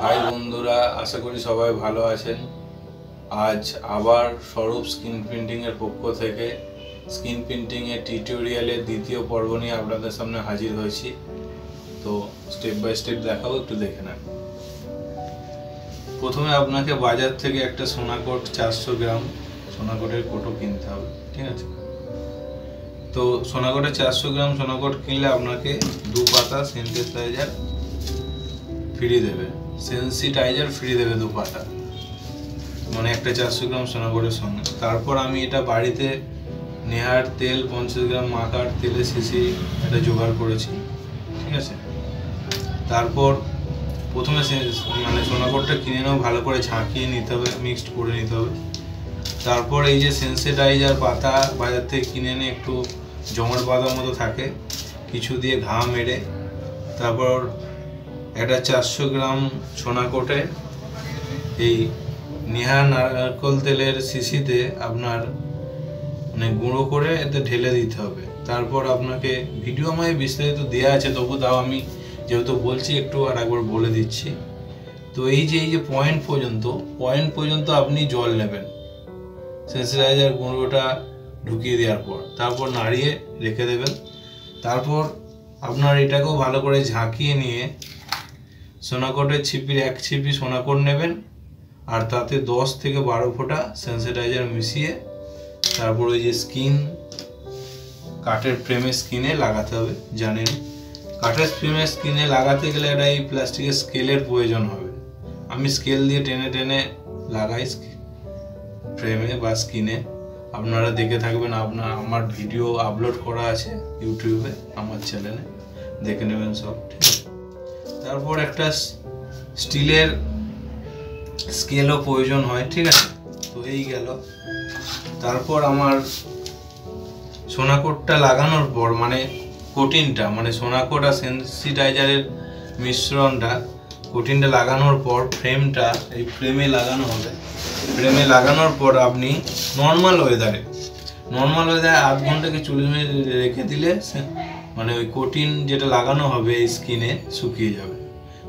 High বন্ধুরা, আশা করি সবাই ভালো আছেন। আজ আবার স্বরূপ স্ক্রিন প্রিন্টিং এর পক্ষ থেকে স্ক্রিন প্রিন্টিং এর টিউটোরিয়ালের দ্বিতীয় পর্ব নিয়ে আপনাদের সামনে হাজির হয়েছি। তো স্টেপ বাই স্টেপ দেখাবো, একটু দেখে নেন। প্রথমে আপনাকে বাজার থেকে একটা সোনাকোট 400 গ্রাম সোনাকোটের কোটো কিনতে হবে, ঠিক আছে? তো সোনাকোটের 400 গ্রাম সোনাকোট কিনলে আপনাকে 2 পাতা সেন্সিটাইজার ফ্রি দেবে, সেন্সিটাইজার ফ্রি দেবে 2 পাতা, মানে একটা 400 গ্রাম সোনাকোটের সঙ্গে। তারপর আমি এটা বাড়িতে নেহার তেল 50 গ্রাম মাখার তেলের শিশি এটা জোগাড় করেছি, ঠিক আছে? তারপর প্রথমে মানে সোনাকোটটা কিনে নেওয়া, ভালো করে ঝাঁকিয়ে নিতে হবে, মিক্সড করে নিতে হবে। তারপর এই যে সেন্সিটাইজার পাতা বাজার থেকে কিনে এনে একটু জমাট বাঁধার মতো থাকে, কিছু দিয়ে ঘা মেরে তারপর একটা 400 গ্রাম সোনাকোটে এই নেহা নারকেল তেলের শিশিতে আপনার মানে গুঁড়ো করে এতে ঢেলে দিতে হবে। তারপর আপনাকে ভিডিও আমায় বিস্তারিত দেওয়া আছে, তবু তাও আমি যেহেতু বলছি একটু আর একবার বলে দিচ্ছি। তো এই যে পয়েন্ট পর্যন্ত আপনি জল নেবেন সেন্সিটাইজার গুঁড়োটা ঢুকিয়ে দেওয়ার পর, তারপর নাড়িয়ে রেখে দেবেন। তারপর আপনার এটাকেও ভালো করে ঝাঁকিয়ে নিয়ে সোনাকোটের ছিপির 1 ছিপি সোনাকোট নেবেন, আর তাতে 10 থেকে 12 ফোঁটা সেন্সিটাইজার মিশিয়ে তারপর ওই যে কাঠের ফ্রেমের স্কিনে লাগাতে হবে। জানেন, কাঠের ফ্রেমের স্কিনে লাগাতে গেলে একটা এই প্লাস্টিকের স্কেলের প্রয়োজন হবে। আমি স্কেল দিয়ে টেনে টেনে লাগাই ফ্রেমে বা স্কিনে। আপনারা দেখে থাকবেন, আমার ভিডিও আপলোড করা আছে ইউটিউবে, আমার চ্যানেলে, দেখে নেবেন সব, ঠিক আছে? তারপর একটা স্টিলের স্কেলও প্রয়োজন হয়, ঠিক আছে? তো এই গেল। তারপর আমার সোনাকোটটা লাগানোর পর মানে কোটিংটা, মানে সোনাকোট আর সেন্সিটাইজারের মিশ্রণটা কোটিংটা লাগানোর পর ফ্রেমটা এই ফ্রেমে লাগানো হবে। ফ্রেমে লাগানোর পর আপনি নর্মাল ওয়েদারে 8 ঘন্টা কি 40 মিনিট রেখে দিলে মানে ওই কোটিং যেটা লাগানো হবে এই স্কিনে শুকিয়ে যাবে।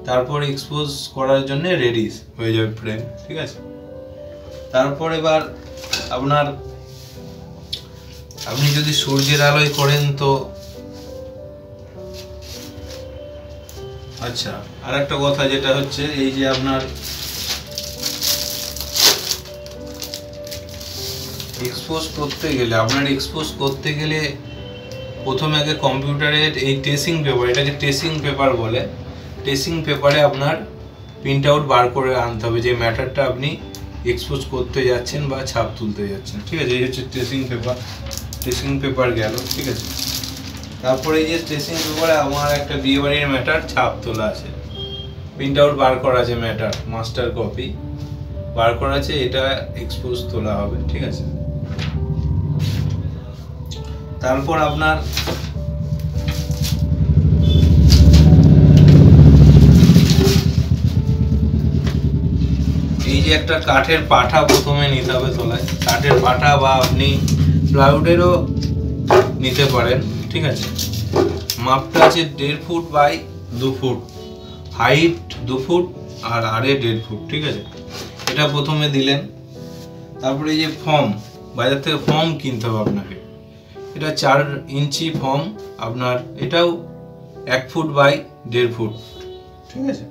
তারপর এক্সপোজ করার জন্য রেডি হয়ে যাবে ফ্রেম, ঠিক আছে? তারপর এবার আপনি যদি সূর্যের আলোয় করেন তো আচ্ছা, আর একটা কথা যেটা হচ্ছে এই যে আপনার এক্সপোজ করতে গেলে প্রথমে আগে কম্পিউটারের এই টেসিং পেপার, এটাকে টেসিং পেপার বলে, টেসিং পেপারে আপনার প্রিন্ট আউট বার করে আনতে হবে যে ম্যাটারটা আপনি এক্সপোজ করতে যাচ্ছেন বা ছাপ তুলতে যাচ্ছেন, ঠিক আছে? এই হচ্ছে টেসিং পেপার গেল, ঠিক আছে? তারপরে এই যে টেসিং পেপারে আমার একটা বিয়ে বাড়ির ম্যাটার ছাপ তোলা আছে, প্রিন্ট আউট বার করা আছে, ম্যাটার মাস্টার কপি বার করা আছে, এটা এক্সপোজ তোলা হবে, ঠিক আছে? তারপর আপনার এই যে একটা কাঠের পাঠা প্রথমে নিতে হবে তোলায়, কাঠের পাঠা বা আপনি প্লাইউডেরও নিতে পারেন, ঠিক আছে? মাপটা আছে 1.5 foot by 2 foot, height 2 foot আর আরে 1.5 ফুট, ঠিক আছে? এটা প্রথমে দিলেন। তারপরে এই যে ফর্ম, বাজার থেকে ফর্ম কিনতে হবে আপনাকে, এটা 4 ইঞ্চি ফর্ম আপনার, এটাও 1 ফুট বাই 1.5 ফুট, ঠিক আছে?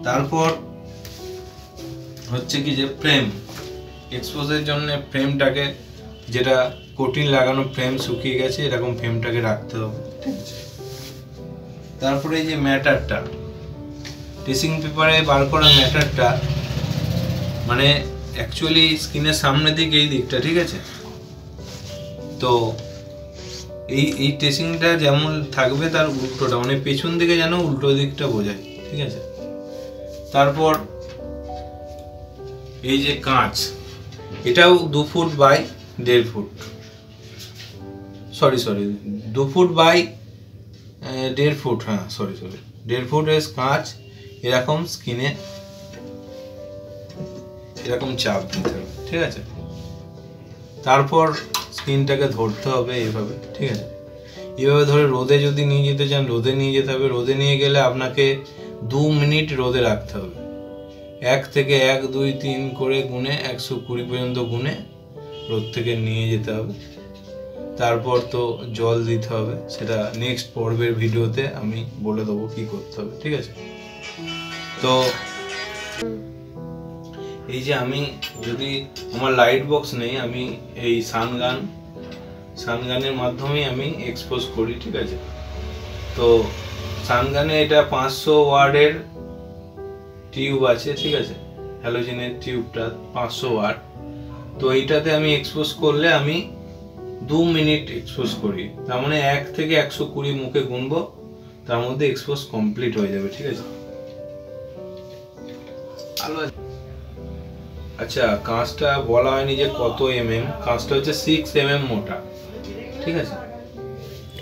তারপর হচ্ছে কি যে ফ্রেম এক্সপোজের জন্য ফ্রেমটাকে, যেটা কোটিং লাগানো ফ্রেম শুকিয়ে গেছে, এরকম ফ্রেমটাকে রাখতে হবে, ঠিক আছে? তারপরে এই যে ম্যাটারটা, টেসিং পেপারে বার করা ম্যাটারটা মানে অ্যাকচুয়ালি স্ক্রিনের সামনের দিকে এই দিকটা, ঠিক আছে? তো এই টেসিংটা যেমন থাকবে তার উল্টোটা, মানে পেছন দিকে যেন উল্টো দিকটা বোঝায়, ঠিক আছে? তারপর এই যে কাঁচ, এটাও 2 foot by 1.5 foot, sorry 2 foot by 1.5 foot, হ্যাঁ সরি 1.5 ফুটের কাঁচ এরকম স্কিনে এরকম চাপ দিতে হবে, ঠিক আছে? তারপর স্কিনটাকে ধরতে হবে এইভাবে, ঠিক আছে? এইভাবে ধরে রোদে যদি নিয়ে যেতে চান রোদে নিয়ে যেতে হবে। রোদে নিয়ে গেলে আপনাকে 2 মিনিট রোদে রাখতে হবে। 1 থেকে 1 2 3 করে গুনে 120 পর্যন্ত গুনে রোদ থেকে নিয়ে যেতে হবে। তারপর তো জল দিতে হবে, সেটা নেক্সট পর্বের ভিডিওতে আমি বলে দেবো কি করতে হবে, ঠিক আছে? তো এই যে আমি যদি আমার লাইট বক্স নেই, আমি এই সানগানের মাধ্যমে আমি এক্সপোজ করি, ঠিক আছে? তো সানগানে এটা 500 ওয়াটের টিউব আছে, ঠিক আছে? হ্যালোজেনের টিউবটা 500 ওয়াট। তো এইটাতে আমি এক্সপোজ করলে আমি 2 মিনিট এক্সপোজ করি, তার মানে 1 থেকে 120 মুখে গুনবো, তার মধ্যে এক্সপোজ কমপ্লিট হয়ে যাবে, ঠিক আছে? আচ্ছা, কাঁচটা বলা হয়নি যে কত এমএম, কাঁচটা হচ্ছে 6 mm মোটা, ঠিক আছে?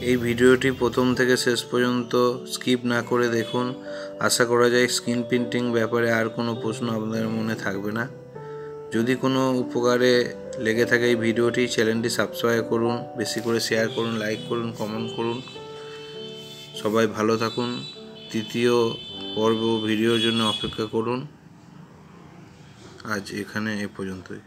এই ভিডিওটি প্রথম থেকে শেষ পর্যন্ত স্কিপ না করে দেখুন। আশা করা যায় স্ক্রিন প্রিন্টিং ব্যাপারে আর কোনো প্রশ্ন আপনাদের মনে থাকবে না। যদি কোনো উপকারে লেগে থাকে এই ভিডিওটি, চ্যানেলটি সাবস্ক্রাইব করুন, বেশি করে শেয়ার করুন, লাইক করুন, কমেন্ট করুন। সবাই ভালো থাকুন। তৃতীয় পর্ব ভিডিওর জন্য অপেক্ষা করুন। আজ এখানে এ পর্যন্তই।